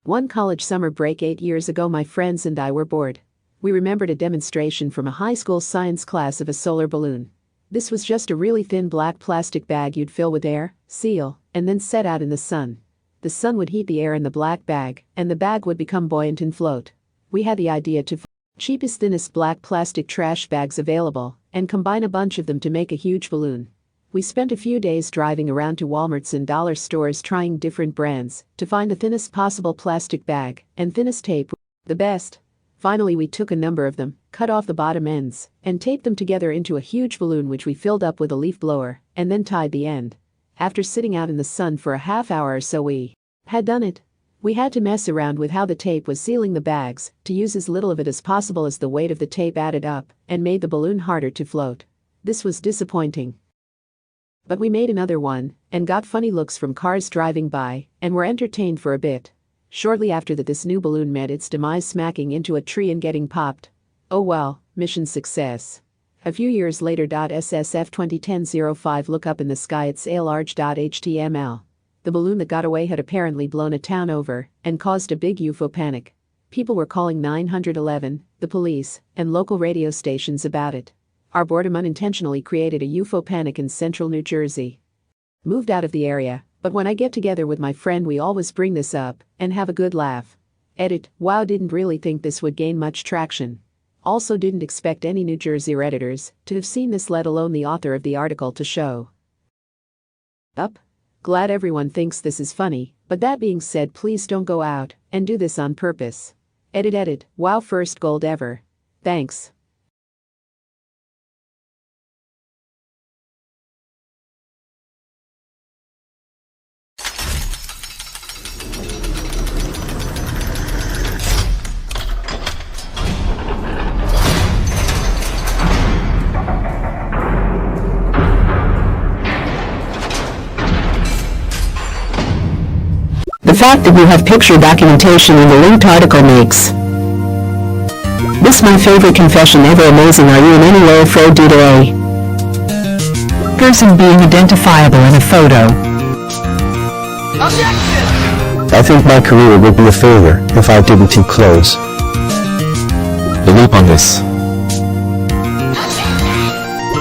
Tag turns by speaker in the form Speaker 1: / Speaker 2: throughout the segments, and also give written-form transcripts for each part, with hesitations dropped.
Speaker 1: One college summer break 8 years ago, my friends and I were bored. We remembered a demonstration from a high school science class of a solar balloon. This was just a really thin black plastic bag you'd fill with air, seal, and then set out in the sun. The sun would heat the air in the black bag, and the bag would become buoyant and float. We had the idea to cheapest, thinnest black plastic trash bags available and combine a bunch of them to make a huge balloon. We spent a few days driving around to Walmarts and dollar stores trying different brands to find the thinnest possible plastic bag and thinnest tape, the best. Finally, we took a number of them, cut off the bottom ends, and taped them together into a huge balloon which we filled up with a leaf blower and then tied the end. After sitting out in the sun for a half hour or so, we had done it. We had to mess around with how the tape was sealing the bags to use as little of it as possible as the weight of the tape added up and made the balloon harder to float. This was disappointing. But we made another one and got funny looks from cars driving by and were entertained for a bit. Shortly after that, this new balloon met its demise, smacking into a tree and getting popped. Oh well, mission success. A few years later, SSF 2010-05, look up in the sky, it's a large.html. The balloon that got away had apparently blown a town over and caused a big UFO panic. People were calling 911, the police, and local radio stations about it. Our boredom unintentionally created a UFO panic in central New Jersey. Moved out of the area, but when I get together with my friend we always bring this up and have a good laugh. Edit, wow, didn't really think this would gain much traction. Also didn't expect any New Jersey Redditors to have seen this, let alone the author of the article to show up. Glad everyone thinks this is funny, but that being said, please don't go out and do this on purpose. Edit, wow, first gold ever. Thanks.
Speaker 2: The fact that we have picture documentation in the linked article makes this my favorite confession ever. Amazing. Are you in any way afraid due to a person being identifiable in a photo?
Speaker 3: Objection! I think my career would be a failure if I didn't keep close the loop on this.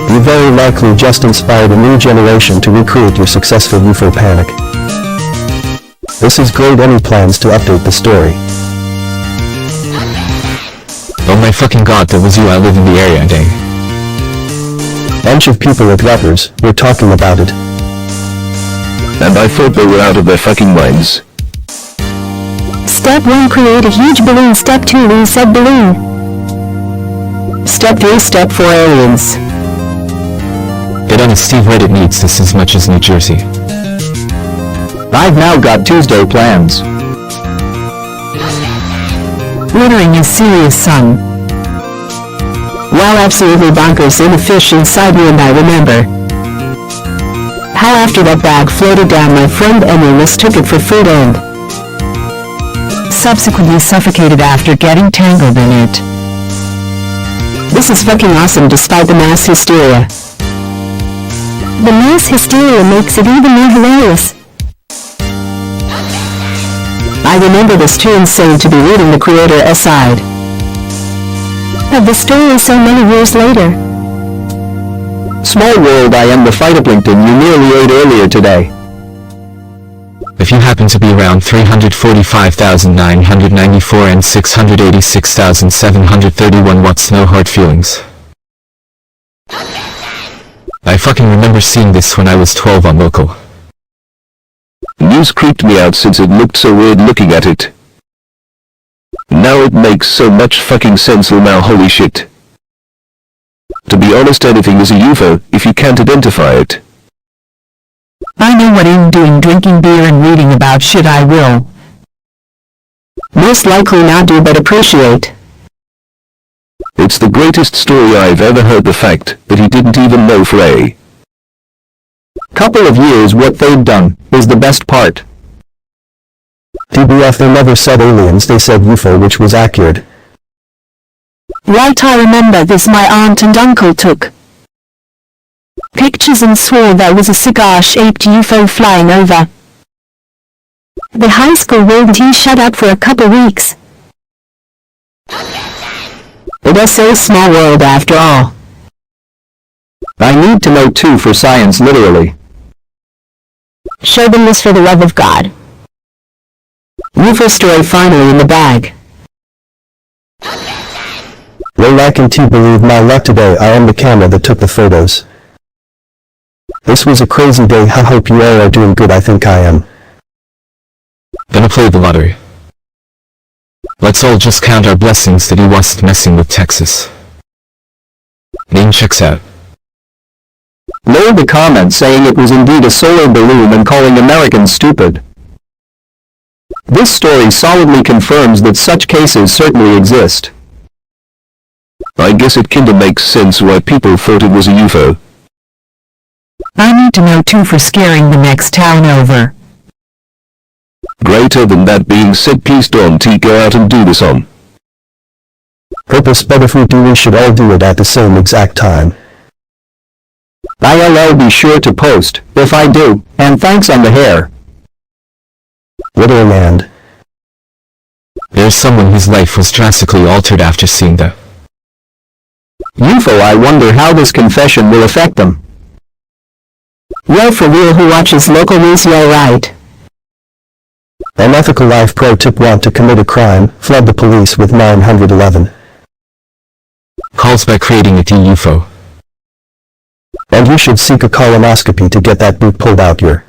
Speaker 3: You very likely just inspired a new generation to recreate your successful UFO panic. This is great. Any plans to update the story?
Speaker 4: Oh my fucking god, that was you. I live in the area, dang.
Speaker 3: Bunch of people at Rutgers were talking about it. And I thought they were out of their fucking minds.
Speaker 2: Step 1, create a huge balloon. Step 2, reset balloon. Step 3, step 4, aliens.
Speaker 4: Get on it, Steve. Reddit needs this as much as New Jersey.
Speaker 3: I've now got Tuesday plans.
Speaker 2: Littering is serious, son. Wow, absolutely bonkers. In a fish inside me, and I remember how after that bag floated down, my friend Emily mistook it for food and subsequently suffocated after getting tangled in it. This is fucking awesome despite the mass hysteria. The mass hysteria makes it even more hilarious. I remember this too insane to be reading the creator aside of the story so many years later.
Speaker 3: Small world. I am the fighter Plinkton you nearly ate earlier today.
Speaker 4: If you happen to be around 345,994 and 686,731, what's no hard feelings? I fucking remember seeing this when I was 12 on local.
Speaker 3: News creeped me out since it looked so weird looking at it. Now it makes so much fucking sense. Now holy shit. To be honest, anything is a UFO if you can't identify it.
Speaker 2: I know what I'm doing, drinking beer and reading about shit I will most likely not do but appreciate.
Speaker 3: It's the greatest story I've ever heard. The fact that he didn't even know for a couple of years what they'd done is the best part. TBF, they never said aliens, they said UFO, which was accurate.
Speaker 2: Right, I remember this. My aunt and uncle took pictures and swore there was a cigar-shaped UFO flying over The high school wouldn't he shut up for a couple weeks? It is so small world after all.
Speaker 3: I need to know too for science literally.
Speaker 2: Show them this for the love of God. UFO story finally in the bag.
Speaker 5: Well, I can believe my luck today. I am the camera that took the photos. This was a crazy day. I hope you all are doing good. I think I am.
Speaker 4: Gonna play the lottery. Let's all just count our blessings that he wasn't messing with Texas. Name checks out.
Speaker 3: Load the comment saying it was indeed a solar balloon and calling Americans stupid. This story solidly confirms that such cases certainly exist. I guess it kinda makes sense why people thought it was a UFO.
Speaker 2: I need to know too for scaring the next town over.
Speaker 3: Greater than that being said, please don't go out and do this on
Speaker 5: Purpose, but if we do, we should all do it at the same exact time.
Speaker 3: ILL, be sure to post, if I do, and thanks on the hair.
Speaker 5: Literal and.
Speaker 4: There's someone whose life was drastically altered after seeing the
Speaker 3: UFO. I wonder how this confession will affect them.
Speaker 2: Yo, for real, who watches local news? Yo, right.
Speaker 5: Unethical life pro tip: want to commit a crime, flood the police with 911.
Speaker 4: calls by creating a UFO.
Speaker 5: And you should seek a colonoscopy to get that boot pulled out your.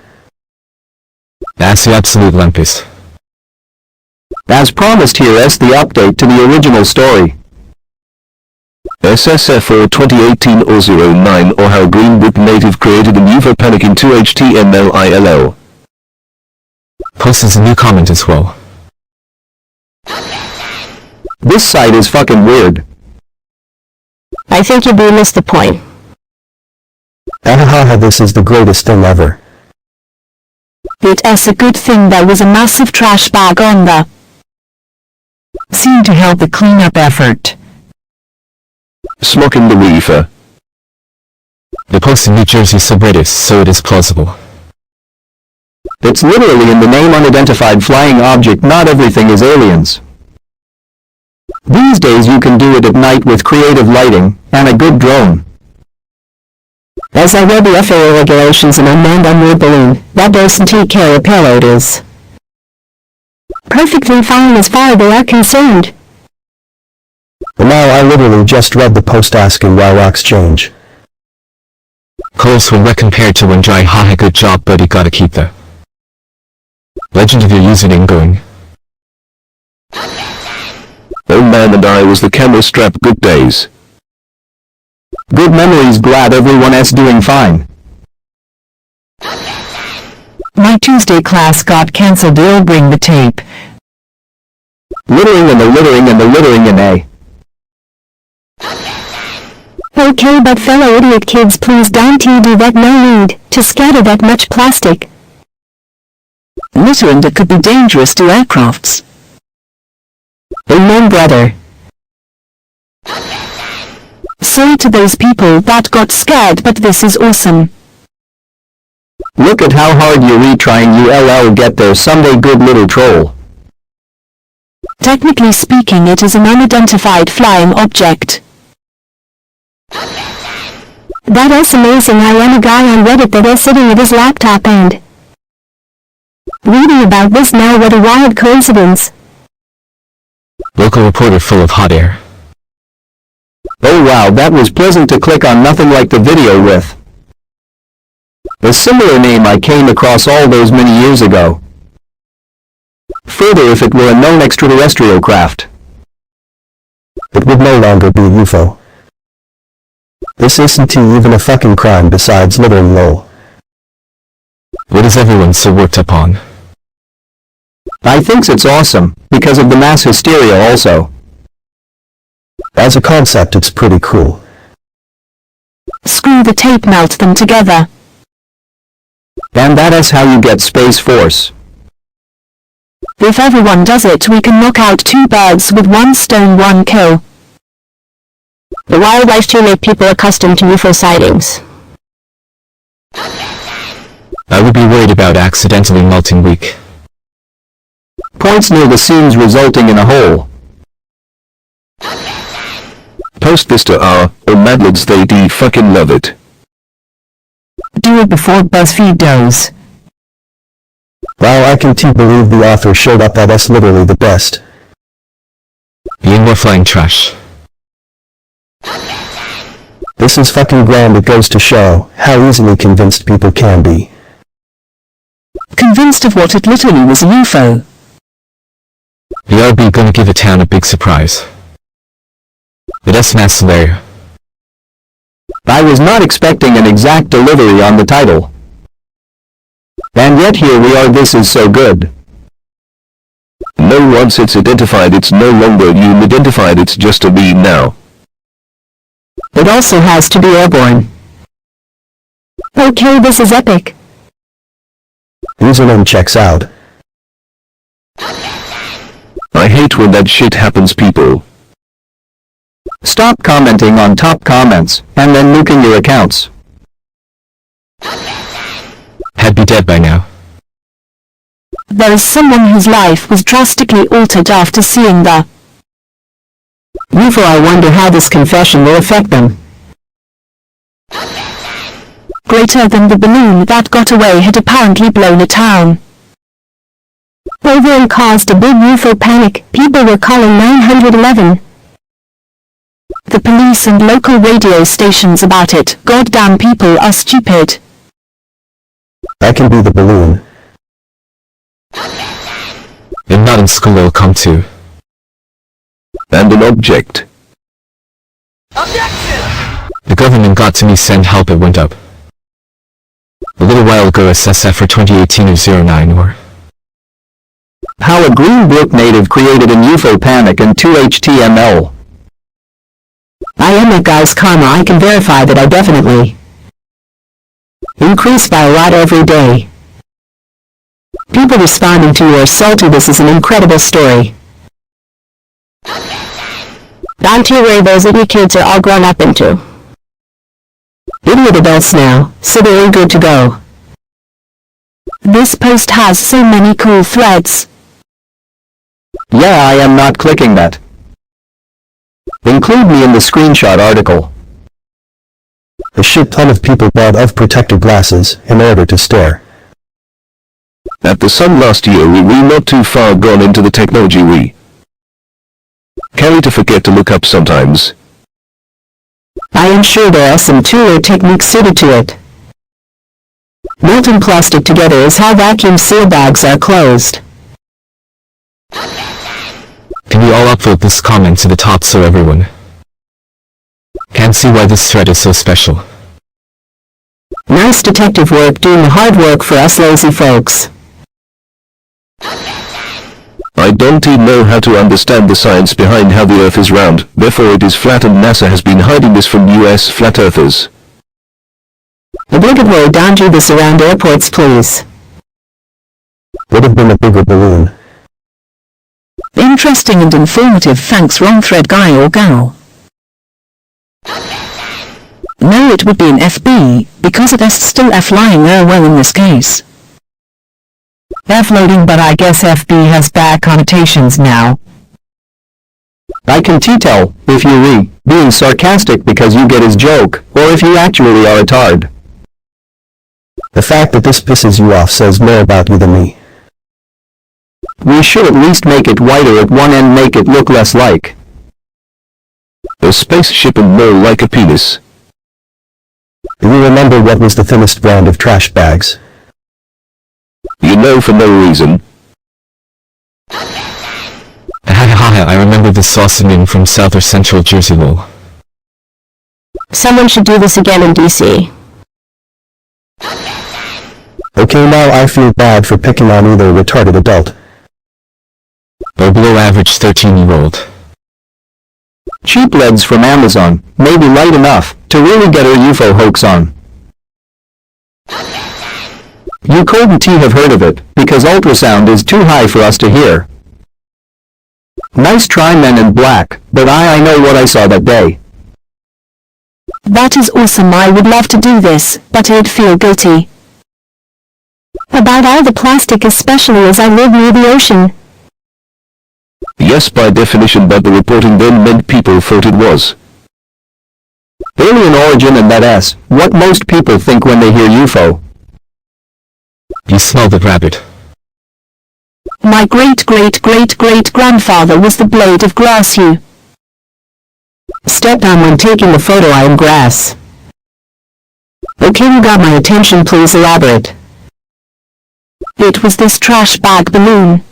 Speaker 4: That's the absolute lumpus.
Speaker 3: As promised, here is the update to the original story. SSF 2018-09, or how Green Book native created an UFO panic in 2HTML.
Speaker 4: Posts a new comment as well.
Speaker 3: This site is fucking weird.
Speaker 2: I think you do miss the point.
Speaker 5: Ahaha, this is the greatest thing ever.
Speaker 2: It is a good thing there was a massive trash bag on the scene to help the cleanup effort.
Speaker 3: Smoking the reefer.
Speaker 4: They post in New Jersey subreddits, so it is plausible.
Speaker 3: It's literally in the name, unidentified flying object. Not everything is aliens. These days you can do it at night with creative lighting and a good drone.
Speaker 2: As I read the FAA regulations, an unmanned onboard balloon that doesn't carry a payload is perfectly fine as far as they are concerned.
Speaker 5: But now I literally just read the post asking why rocks change.
Speaker 4: Close when compared to when dry. Haha, good job buddy, gotta keep the legend of your username going.
Speaker 3: Oh man, and I was the camera strap. Good days. Good memories. Glad everyone is doing fine.
Speaker 2: My Tuesday class got cancelled. They'll bring the tape.
Speaker 3: Littering and the littering and the littering and a.
Speaker 2: Okay, but fellow idiot kids, please don't do that. No need to scatter that much plastic. Littering that could be dangerous to aircrafts. Amen, brother. Sorry to those people that got scared, but this is awesome.
Speaker 3: Look at how hard you're retrying. ULL, get there someday, good little troll.
Speaker 2: Technically speaking, it is an unidentified flying object. That is amazing. I am a guy on Reddit that is sitting at his laptop and reading about this now. What a wild coincidence.
Speaker 4: Local reporter full of hot air.
Speaker 3: Oh wow, that was pleasant to click on. Nothing like the video with a similar name I came across all those many years ago. Further, if it were a known extraterrestrial craft,
Speaker 5: It would no longer be UFO. This isn't even a fucking crime besides littering, lol.
Speaker 4: What is everyone so worked up on?
Speaker 3: I thinks it's awesome, because of the mass hysteria also.
Speaker 5: As a concept, it's pretty cool.
Speaker 2: Screw the tape, melt them together.
Speaker 3: And that is how you get Space Force.
Speaker 2: If everyone does it, we can knock out 2 birds with 1 stone, 1 kill. The wildlife to make people accustomed to UFO sightings.
Speaker 4: I would be worried about accidentally melting weak
Speaker 6: points near the seams resulting in a hole.
Speaker 3: Post this to R, or Madlads, they fucking love it.
Speaker 2: Do it before BuzzFeed does.
Speaker 5: Wow, I can believe the author showed up. That's literally the best.
Speaker 4: Being more flying trash.
Speaker 5: This is fucking grand. It goes to show how easily convinced people can be.
Speaker 2: Convinced of what? It literally was a UFO.
Speaker 4: The RB gonna give the town a big surprise. But that's mass layer.
Speaker 6: I was not expecting an exact delivery on the title. And yet here we are. This is so good.
Speaker 3: No, once it's identified, it's no longer unidentified, it's just a meme now.
Speaker 2: It also has to be airborne. Okay, this is epic.
Speaker 5: Username checks out.
Speaker 3: I hate when that shit happens, people.
Speaker 6: Stop commenting on top comments, and then nuking your accounts.
Speaker 4: Had be dead by now.
Speaker 2: There is someone whose life was drastically altered after seeing the UFO. I wonder how this confession will affect them. Greater than the balloon that got away had apparently blown a town over and caused a big UFO panic. People were calling 911. The police and local radio stations about it. Goddamn, people are stupid.
Speaker 5: I can be the balloon.
Speaker 4: If not in school, it'll come to.
Speaker 3: And an object.
Speaker 4: The government got to me, send help, it went up. A little while ago, SSF for 2018 of 09 or
Speaker 6: How a Greenbrook native created an UFO panic in 2HTML.
Speaker 2: I am that guy's karma. I can verify that I definitely increase by a lot every day. People responding to your salty. This is an incredible story. Don't you worry, those idiot kids are all grown up into idiot adults now, so they're good to go. This post has so many cool threads.
Speaker 6: Yeah, I am not clicking that. Include me in the screenshot article.
Speaker 5: A shit ton of people bought of protective glasses in order to stare.
Speaker 3: At the sun last year, we not too far gone into the technology we carry to forget to look up sometimes.
Speaker 2: I am sure there are some tool or techniques suited to it. Molten plastic together is how vacuum seal bags are closed.
Speaker 4: Can we all upvote this comment to the top so everyone can see why this thread is so special?
Speaker 2: Nice detective work doing the hard work for us lazy folks.
Speaker 3: I don't even know how to understand the science behind how the Earth is round, therefore it is flat, and NASA has been hiding this from US flat earthers.
Speaker 2: Obligatory, don't do this around airports, please.
Speaker 5: Would have been a bigger balloon.
Speaker 2: Interesting and informative, thanks. Wrong thread, guy or gal. No, it would be an FB, because it is still F lying there well in this case. F loading, but I guess FB has bad connotations now.
Speaker 6: I can tell if you're being sarcastic because you get his joke, or if you actually are a tard.
Speaker 5: The fact that this pisses you off says more about you than me.
Speaker 6: We should at least make it wider at one end, make it look less like
Speaker 3: a spaceship and more like a penis.
Speaker 5: Do you remember what was the thinnest brand of trash bags?
Speaker 3: You know, for no reason.
Speaker 4: I remember this sausage from South or Central Jersey lol.
Speaker 2: Someone should do this again in DC.
Speaker 5: Okay, now I feel bad for picking on either a retarded adult
Speaker 4: or below average 13-year-old.
Speaker 6: Cheap leads from Amazon, maybe light enough to really get a UFO hoax on. You couldn't have heard of it, because ultrasound is too high for us to hear. Nice try, Men in Black, but I know what I saw that day.
Speaker 2: That is awesome. I would love to do this, but I'd feel guilty about all the plastic, especially as I live near the ocean.
Speaker 3: Yes, by definition, but the reporting then meant people thought it was.
Speaker 6: Alien origin and that S, what most people think when they hear UFO.
Speaker 4: You smelled it, rabbit.
Speaker 2: My great-great-great-great-grandfather was the blade of grass you stepped on when taking the photo. I am grass. Okay, you got my attention, please elaborate. It was this trash bag balloon.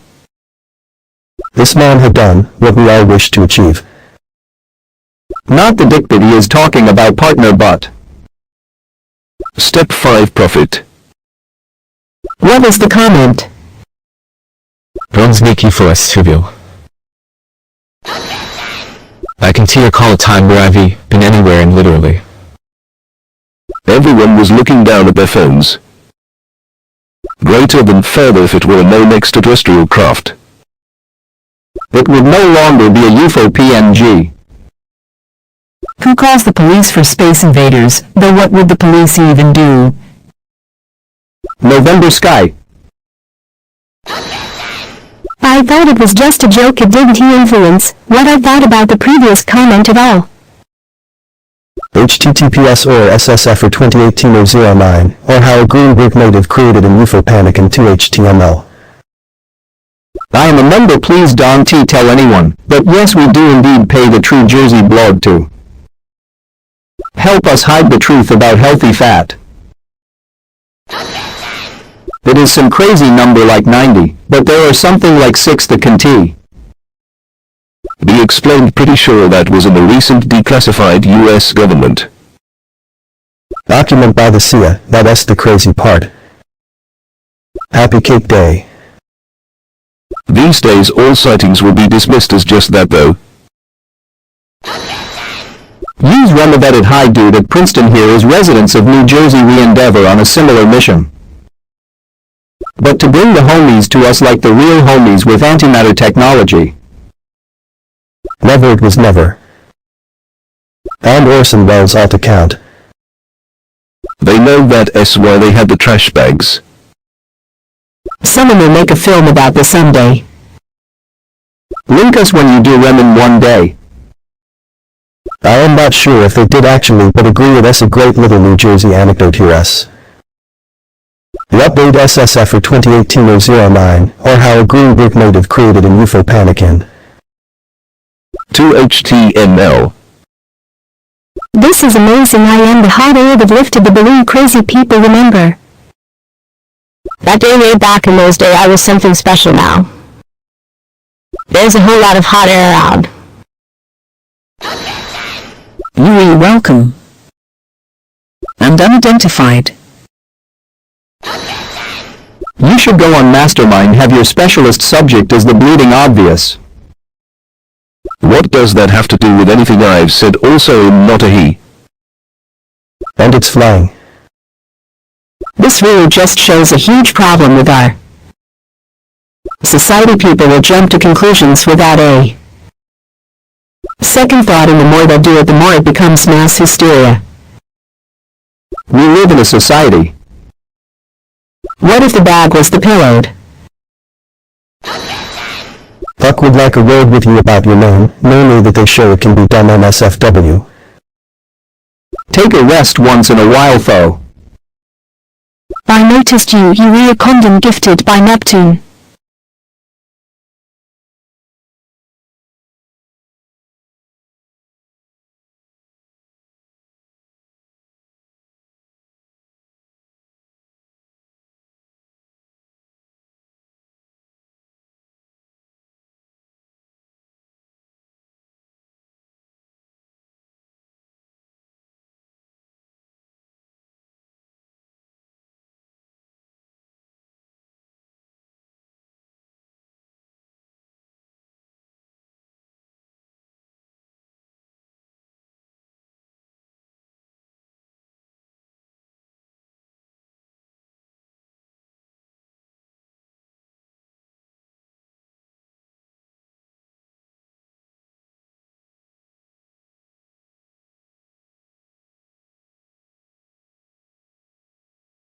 Speaker 5: This man had done what we all wish to achieve.
Speaker 6: Not the dick that he is talking about, partner, but.
Speaker 3: Step 5, profit.
Speaker 2: What was the comment?
Speaker 4: Drones make UFO as trivial. I can recall a time where I've been anywhere and literally.
Speaker 3: Everyone was looking down at their phones. Greater than further if it were a known extraterrestrial craft.
Speaker 6: It would no longer be a UFO PNG.
Speaker 2: Who calls the police for space invaders, though what would the police even do?
Speaker 6: November sky.
Speaker 2: I thought it was just a joke. It didn't influence what I thought about the previous comment at all.
Speaker 5: HTTPS or SSF for 2018-009, or how a green brick native created a UFO panic in 2HTML.
Speaker 6: I am a member, please don't tell anyone, but yes, we do indeed pay the True Jersey blog to help us hide the truth about healthy fat. It is some crazy number like 90, but there are something like 6 that can T.
Speaker 3: Be explained, pretty sure that was in the recent declassified US government
Speaker 5: document by the CIA, that's the crazy part. Happy Cake Day.
Speaker 3: These days all sightings will be dismissed as just that though.
Speaker 6: Use Removetted High Dude at Princeton. Here is residents of New Jersey. We endeavor on a similar mission. But to bring the homies to us like the real homies with antimatter technology.
Speaker 5: Never, it was never. And Orson Welles ought to count.
Speaker 3: They know that S why they had the trash bags.
Speaker 2: Someone will make a film about this someday.
Speaker 6: Link us when you do Remin one day.
Speaker 5: I am not sure if they did actually, but agree with us. A great little New Jersey anecdote here. The update SSF for 2018-009, or how a green brick native created a UFO panic in
Speaker 3: 2HTML.
Speaker 2: This is amazing. I am the hot air that lifted the balloon. Crazy people remember. That day way back in those days I was something special now. There's a whole lot of hot air around. You are welcome. And unidentified.
Speaker 6: You should go on Mastermind. Have your specialist subject as the bleeding obvious.
Speaker 3: What does that have to do with anything I've said? Also, not a he.
Speaker 5: And it's flying.
Speaker 2: This really just shows a huge problem with our society. People will jump to conclusions without a second thought, and the more they do it, the more it becomes mass hysteria.
Speaker 6: We live in a society.
Speaker 2: What if the bag was the payload?
Speaker 5: Buck would like a word with you about your name, namely that they show it can be done NSFW.
Speaker 6: Take a rest once in a while, though.
Speaker 2: I noticed you were a condom gifted by Neptune.